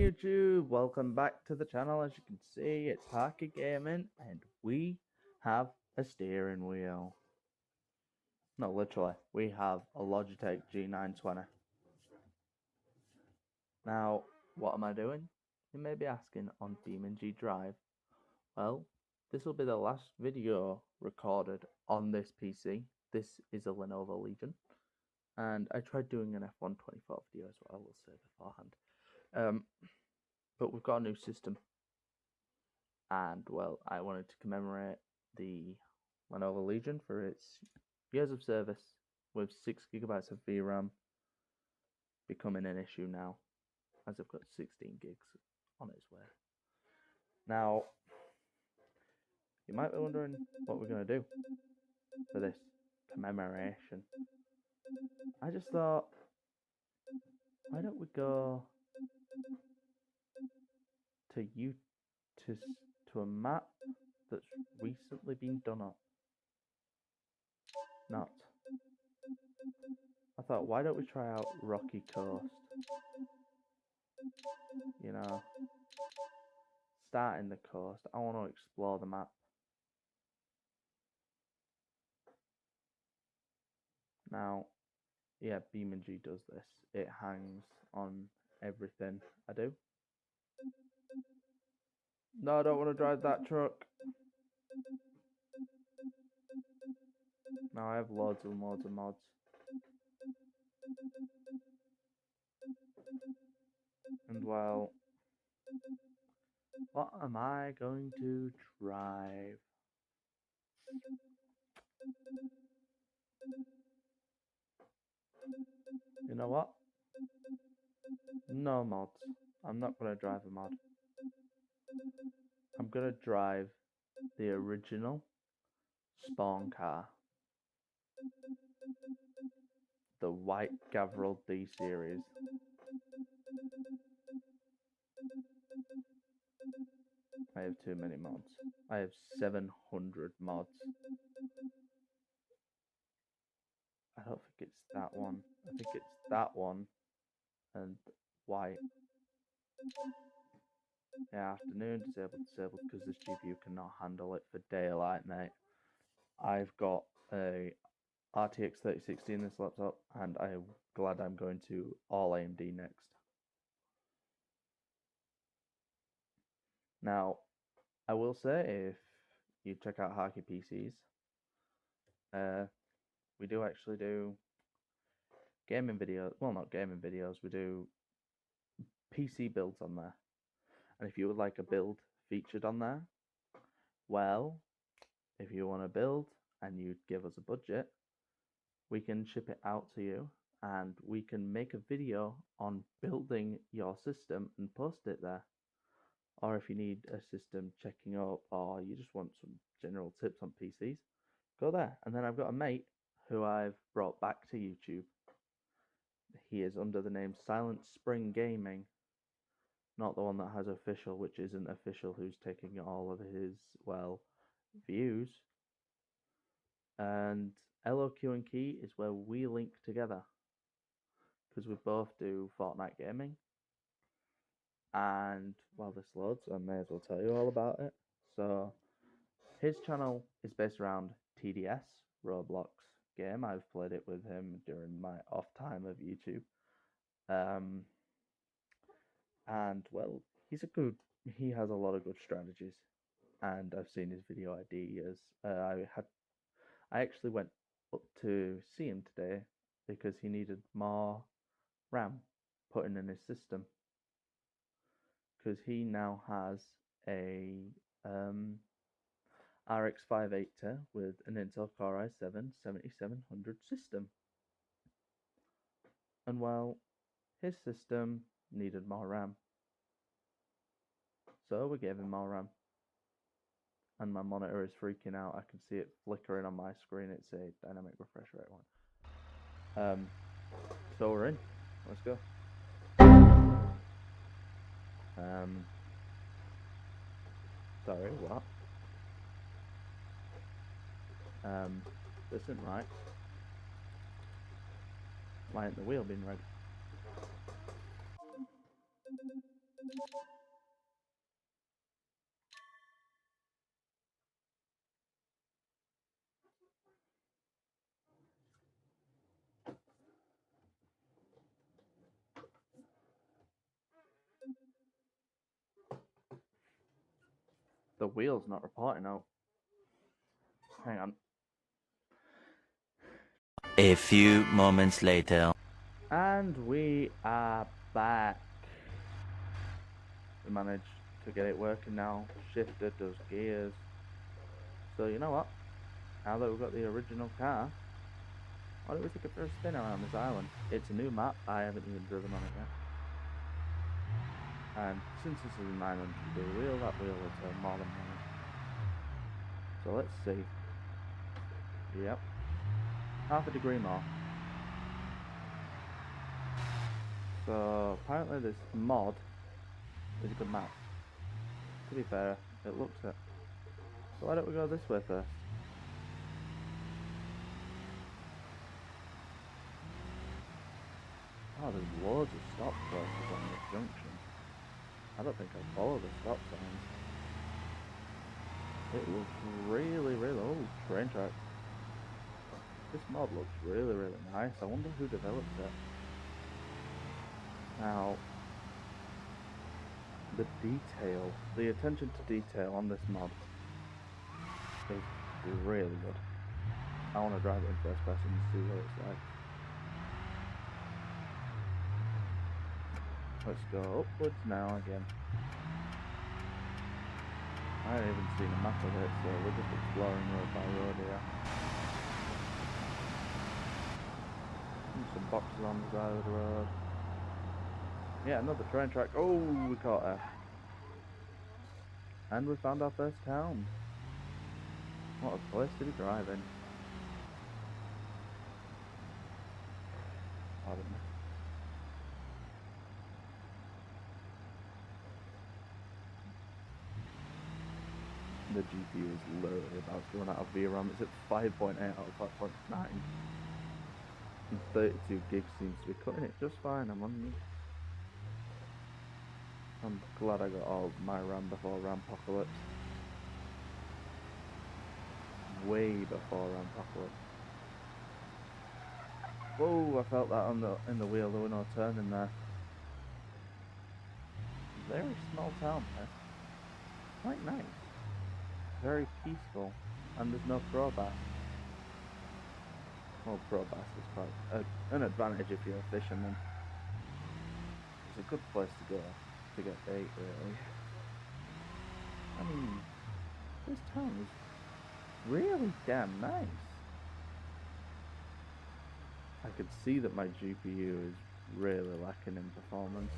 YouTube, welcome back to the channel. As you can see, it's HarkiGaming and we have a steering wheel. No, literally, we have a Logitech G920. Now, what am I doing? You may be asking on BeamNG.Drive. Well, this will be the last video recorded on this PC. This is a Lenovo Legion. And I tried doing an F124 video as well, I will say beforehand. But we've got a new system. And, well, I wanted to commemorate the Lenovo Legion for its years of service, with 6 GB of VRAM becoming an issue now, as I've got 16 gigs on its way. Now, you might be wondering what we're going to do for this commemoration. I just thought, why don't we go to a map that's recently been done up. I thought, why don't we try out Rocky Coast? You know, starting the coast. I want to explore the map. Now, yeah, BeamNG does this. It hangs on everything I do. No, I don't want to drive that truck. Now I have loads and loads of mods. And well, what am I going to drive? You know what? No mods. I'm not going to drive a mod. I'm going to drive the original spawn car. The white Gavril D series. I have too many mods. I have 700 mods. I don't think it's that one. I think it's that one and white. Yeah, afternoon, disabled, because this GPU cannot handle it for daylight, mate. I've got a RTX 3060 in this laptop, and I'm glad I'm going to all AMD next. Now, I will say, if you check out Harky PCs, we do actually do gaming videos. Well, not gaming videos, we do PC builds on there. And if you would like a build featured on there, well, if you want to build and you give us a budget, we can ship it out to you and we can make a video on building your system and post it there. Or if you need a system checking up, or you just want some general tips on PCs, go there. And then I've got a mate who I've brought back to YouTube. He is under the name Silent Spring Gaming. Not the one that has official, which isn't official, who's taking all of his, well, views. And LOQ and Key is where we link together, because we both do Fortnite gaming. And while this loads, I may as well tell you all about it. So, his channel is based around TDS, Roblox game. I've played it with him during my off time of YouTube. And well, he has a lot of good strategies, and I've seen his video ideas. I actually went up to see him today because he needed more RAM put in his system, because he now has a RX 580 with an Intel Core i7 7700 system. And well, his system needed more RAM, so we gave him more RAM. And my monitor is freaking out. I can see it flickering on my screen. It's a dynamic refresh rate one. So we're in. Let's go. Sorry, what? This isn't right. Why ain't the wheel been red? The wheel's not reporting out. Hang on. A few moments later. And we are back. We managed to get it working now. Shifter does gears. So you know what? Now that we've got the original car, why don't we take it for a spin around this island? It's a new map. I haven't even driven on it yet. And since this is a 900-degree wheel, that wheel will turn more than money. So let's see. Yep. Half a degree more. So apparently this mod is a good map. To be fair, it looks it. So why don't we go this way first? Oh, there's loads of stop places on this junction. I don't think I'll follow the stop signs. It looks really, really... Oh, train tracks. This mod looks really, really nice. I wonder who developed it. Now, the detail, the attention to detail on this mod is really good. I want to drive it in first person and see what it's like. Let's go upwards now again. I haven't even seen a map of it, so we're just exploring road by road here. And some boxes on the side of the road. Yeah, another train track. Oh, we caught her. And we found our first town. What a place to be driving. Pardon me. The GPU is literally about to run out of VRAM. It's at 5.8 out of 5.9. And 32 gigs seems to be cutting it just fine. I'm glad I got all my RAM before Rampocalypse. Way before Rampocalypse. Whoa, I felt that in the wheel. There were no turning there. Very small town there. Quite nice. Very peaceful. And there's no crowbar. Well, crowbar is quite an advantage if you're a fisherman. It's a good place to go to get bait, really. I mean, this town is really damn nice. I could see that my GPU is really lacking in performance.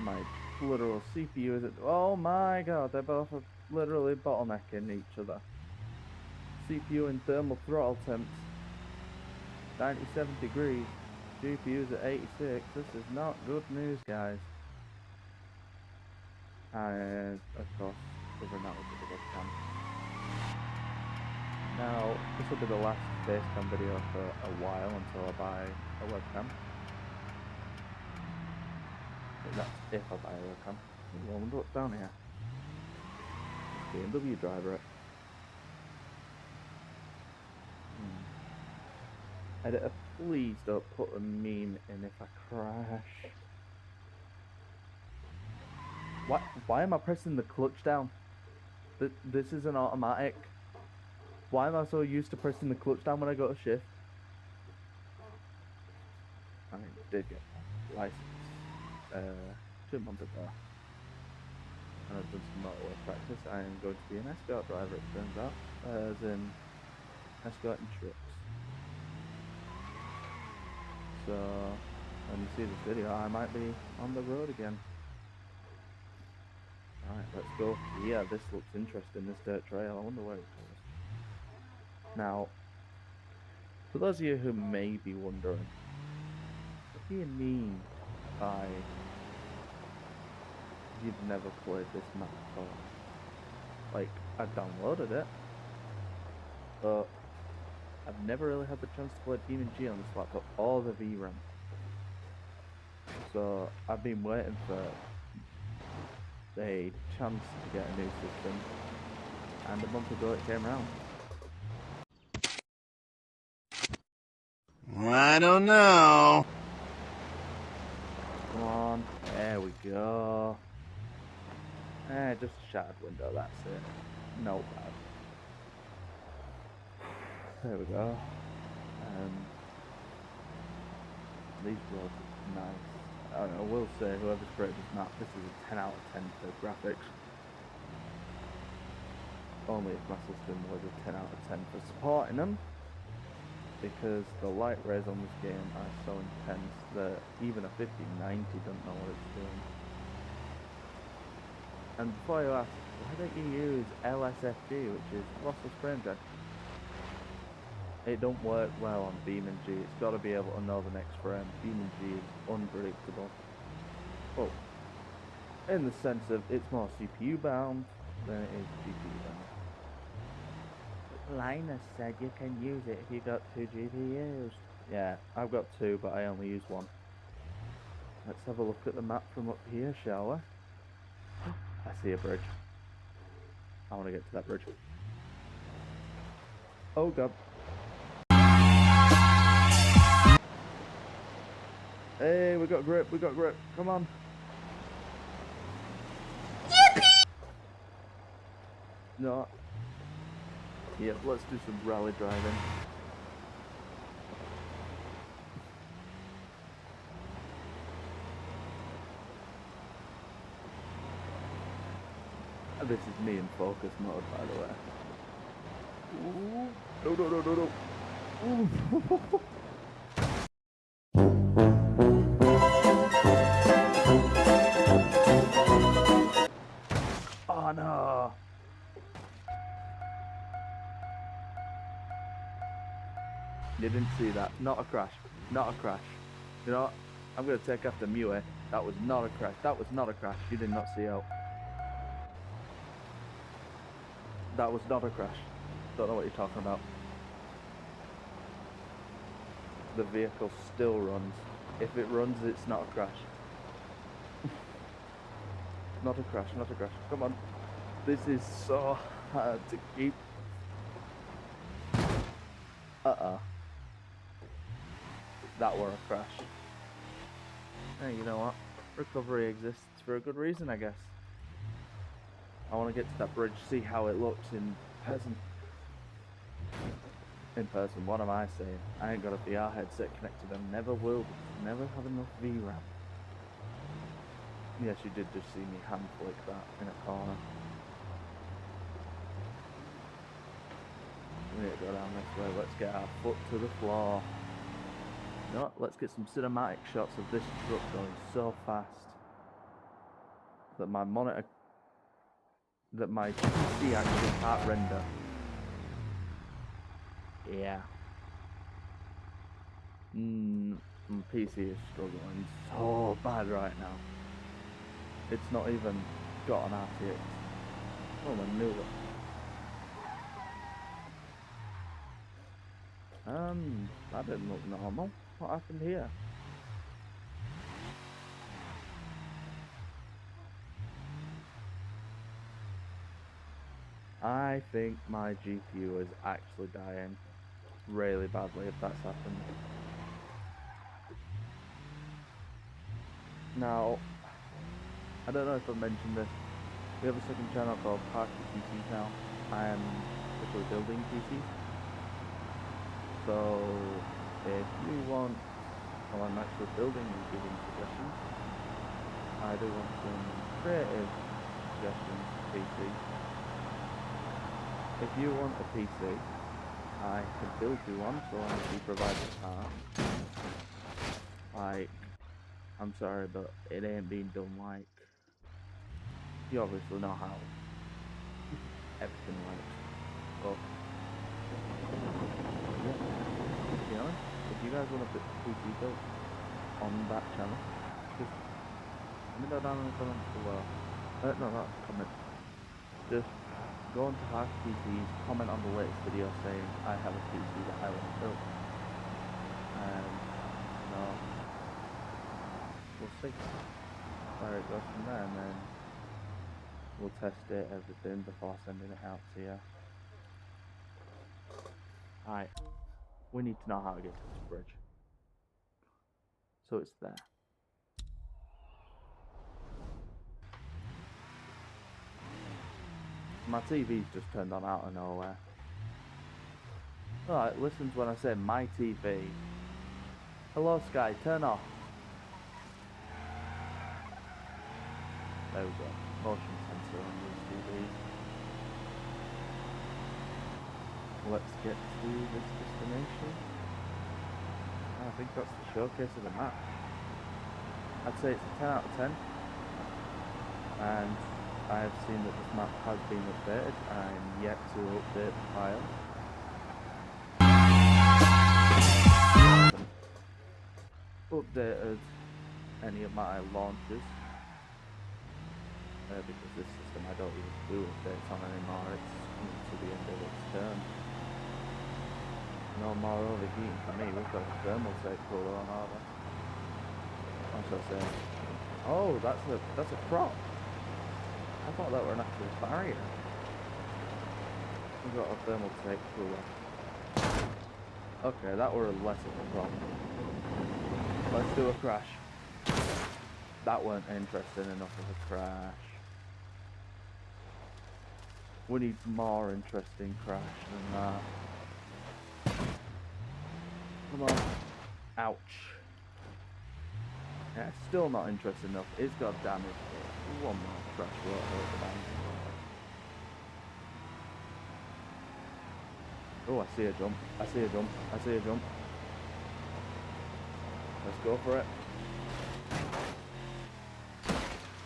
My literal CPU is at... Oh my god, they're both literally bottlenecking each other. CPU in thermal throttle temps, 97 degrees. GPU's at 86. This is not good news, guys. And of course, covering that with the webcam. Now, this will be the last FaceTime video for a while until I buy a webcam. That's if I buy a webcam. I wonder what's down here. BeamNG.Drive it. Editor, please don't put a meme in if I crash. Why am I pressing the clutch down? This is an automatic. Why am I so used to pressing the clutch down when I go to shift? I did get my license 2 months ago. And I've done some motorway practice. I am going to be an escort driver, it turns out. As in escorting trucks. So when you see this video, I might be on the road again. Alright, let's go. Yeah, this looks interesting, this dirt trail. I wonder where it goes. Now, for those of you who may be wondering, what do you mean by you've never played this map before? Like, I downloaded it, but I've never really had the chance to play BeamNG on this laptop or the VRAM. So I've been waiting for a chance to get a new system, and a month ago it came around. I don't know. Come on, there we go. Just a shattered window, that's it. No bad. There we go. These roads are nice. I don't know, I will say, whoever's created this map, this is a 10 out of 10 for graphics. Only if my system was a 10 out of 10 for supporting them, because the light rays on this game are so intense that even a 5090 doesn't know what it's doing. And before you ask, why don't you use LSFD, which is lossless frame drive? It don't work well on BeamNG. It's got to be able to know the next frame. BeamNG is unpredictable. Well, in the sense of it's more CPU bound than it is GPU bound. Linus said you can use it if you got 2 GPUs. Yeah, I've got 2, but I only use 1. Let's have a look at the map from up here, shall we? I see a bridge. I want to get to that bridge. Oh god. Hey, we got grip, come on. Yippee! No. Yep, let's do some rally driving. This is me in focus mode, by the way. Ooh. No. Ooh. Oh no! You didn't see that. Not a crash. Not a crash. You know what? I'm gonna take after Mue. That was not a crash. That was not a crash. You did not see out. That was not a crash. Don't know what you're talking about. The vehicle still runs. If it runs, it's not a crash. Not a crash, not a crash. Come on. This is so hard to keep. That were a crash. Hey, you know what? Recovery exists for a good reason, I guess. I want to get to that bridge, see how it looks in person. In person, what am I saying? I ain't got a VR headset connected and never will, never have enough VRAM. Yes, you did just see me hand flick that in a corner. We need to go down this way, let's get our foot to the floor. You know what? Let's get some cinematic shots of this truck going so fast that my monitor, that my PC actually can't render. Yeah. My PC is struggling so bad right now. It's not even got an RTX. Oh, my new one. That didn't look normal. What happened here? I think my GPU is actually dying really badly if that's happened. Now, I don't know if I mentioned this. We have a second channel called HarkiGaming now. I am actually building PCs. So, if you want, well, I'm actually building and giving suggestions. I do want some creative suggestions for PC. If you want a PC, I can build you one, so long as you provide the parts. Like, I'm sorry, but it ain't being done like, you obviously know how everything works. But, yeah, to be honest, if you guys want to put PC built on that channel, just let me know down in the comments below. No, not comment. Just go on to HarkiPCs, comment on the latest video saying I have a PC that I want to build. And we'll see where it goes from there, and then We'll test it, everything, before sending it out to you. Alright, we need to know how to get to this bridge. So it's there. My TV's just turned on out of nowhere. Alright, listens when I say my TV. Hello Sky, turn off. There we go. Motion sensor on these TVs. Let's get to this destination. I think that's the showcase of the map. I'd say it's a 10 out of 10. And I have seen that this map has been updated. I'm yet to update the file. Updated any of my launches. Because this system I don't even do updates on anymore. It's coming to the end of its term. No more overheating for me. We've got a thermal tape cooler on order. What's that saying? Oh, that's a prop. I thought that were an actual barrier. We've got a thermal tape cooler. Okay, that were less of a problem. Let's do a crash. That weren't interesting enough of a crash. We need more interesting crash than that. Come on. Ouch. Yeah, it's still not interesting enough. It's got damage. One more crash won't hurt the bank. Oh, I see a jump. I see a jump. I see a jump. Let's go for it.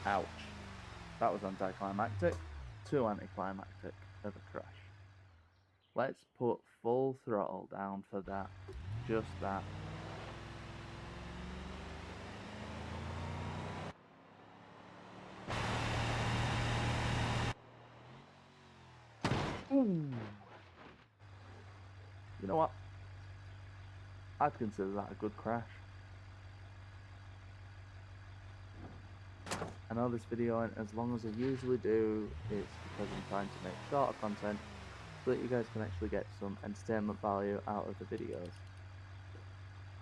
Ouch. That was anticlimactic. Too anticlimactic of a crash. Let's put full throttle down for that. Just that. Ooh. You know what? I'd consider that a good crash. I know this video ain't as long as I usually do. It's because I'm trying to make shorter content so that you guys can actually get some entertainment value out of the videos.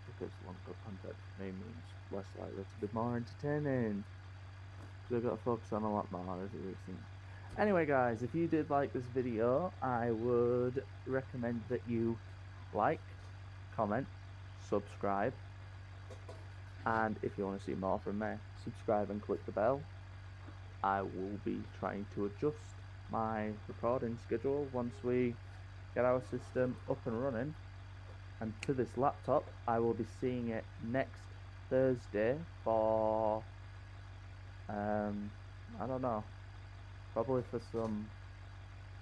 Because longer content for me means less likely to be more entertaining. So I've got to focus on a lot more as a recent. Anyway guys, if you did like this video, I would recommend that you like, comment, subscribe, and if you want to see more from me, subscribe and click the bell. I will be trying to adjust my recording schedule once we get our system up and running. And to this laptop, I will be seeing it next Thursday for, I don't know, probably for some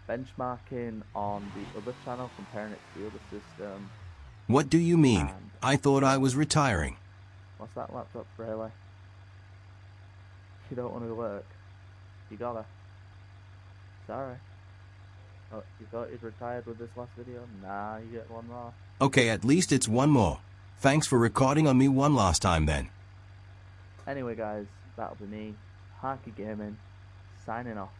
benchmarking on the other channel, comparing it to the other system. What do you mean? And I thought I was retiring. what's that laptop, really? You don't want to work. You gotta. Sorry. Oh, you thought you'd retired with this last video? Nah, you get one more. Okay, at least it's one more. Thanks for recording on me one last time then. Anyway guys, that'll be me, HarkiGaming, signing off.